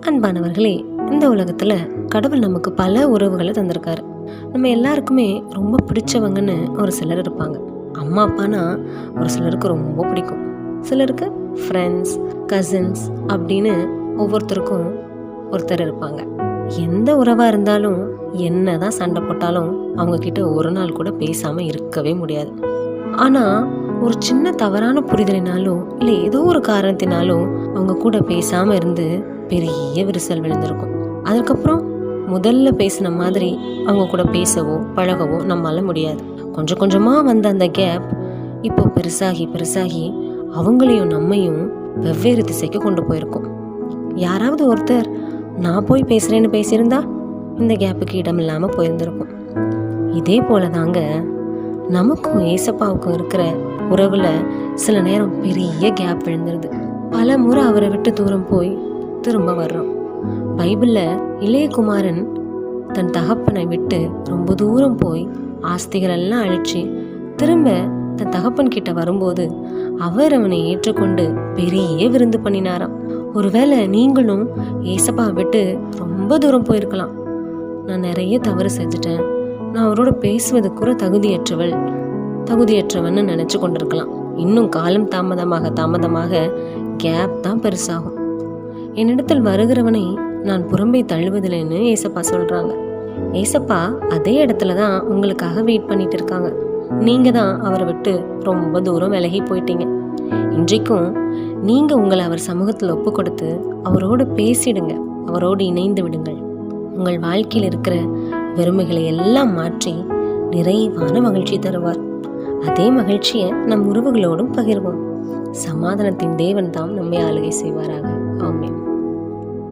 அன்பானவர்களே, இந்த உலகத்தில் கடவுள் நமக்கு பல உறவுகளை தந்திருக்காரு. நம்ம எல்லாருக்குமே ரொம்ப பிடிச்சவங்கன்னு ஒரு சிலர் இருப்பாங்க. அம்மா அப்பானா ஒரு சிலருக்கு ரொம்ப பிடிக்கும், சிலருக்கு ஃப்ரெண்ட்ஸ், கசின்ஸ் அப்படின்னு ஒவ்வொருத்தருக்கும் ஒருத்தர் இருப்பாங்க. எந்த உறவாக இருந்தாலும் என்ன தான் சண்டை போட்டாலும் அவங்கக்கிட்ட ஒரு நாள் கூட பேசாமல் இருக்கவே முடியாது. ஆனால் ஒரு சின்ன தவறான புரிதலினாலும் இல்லை ஏதோ ஒரு காரணத்தினாலும் அவங்க கூட பேசாமல் இருந்து பெரிய விரிசல் விழுந்திருக்கும். அதுக்கப்புறம் முதல்ல பேசின மாதிரி அவங்க கூட பேசவோ பழகவோ நம்மளால முடியாது. கொஞ்சம் கொஞ்சமாக வந்த அந்த கேப் இப்போ பெருசாகி பெருசாகி அவங்களையும் நம்மையும் வெவ்வேறு திசைக்கு கொண்டு போயிருக்கோம். யாராவது ஒருத்தர் நான் போய் பேசுகிறேன்னு பேசியிருந்தா இந்த கேப்புக்கு இடம் இல்லாமல் போயிருந்திருக்கும். இதே போல தாங்க நமக்கும் ஏசப்பாவுக்கும் இருக்கிற உறவில் சில நேரம் பெரிய கேப் விழுந்துருது. பல முறை அவரை விட்டு தூரம் போய் திரும்ப வர்றோம். பைபிளில் இளைய குமாரன் தன் தகப்பனை விட்டு ரொம்ப தூரம் போய் ஆஸ்திகள் எல்லாம் அழிச்சு திரும்ப தன் தகப்பன் கிட்ட வரும்போது அவர் அவனை ஏற்றுக்கொண்டு பெரிய விருந்து பண்ணினாராம். ஒருவேளை நீங்களும் ஏசப்பா விட்டு ரொம்ப தூரம் போயிருக்கலாம். நான் நிறைய தவறு செஞ்சுட்டேன், நான் அவரோட பேசுவது கூட தகுதியற்றவன்னு நினச்சி கொண்டிருக்கலாம். இன்னும் காலம் தாமதமாக கேப் தான் பெருசாகும். என்னிடத்தில் வருகிறவனை நான் புறம்பே தள்ளுவதில்லைன்னு ஏசப்பா சொல்கிறாங்க. ஏசப்பா அதே இடத்துல தான் உங்களுக்காக வெயிட் பண்ணிட்டு இருக்காங்க. நீங்கள் தான் அவரை விட்டு ரொம்ப தூரம் விலகி போயிட்டீங்க. இன்றைக்கும் நீங்கள் உங்களை அவர் சமூகத்தில் ஒப்பு கொடுத்து அவரோடு பேசிடுங்க, அவரோடு இணைந்து விடுங்கள். உங்கள் வாழ்க்கையில் இருக்கிற வெறுமைகளை எல்லாம் மாற்றி நிறைவான மகிழ்ச்சி தருவார். அதே மகிழ்ச்சியை நம் உறவுகளோடும் பகிர்வோம். சமாதானத்தின் தேவன் தாம் நம்மை ஆளுகை செய்வாராக. ஆமென்.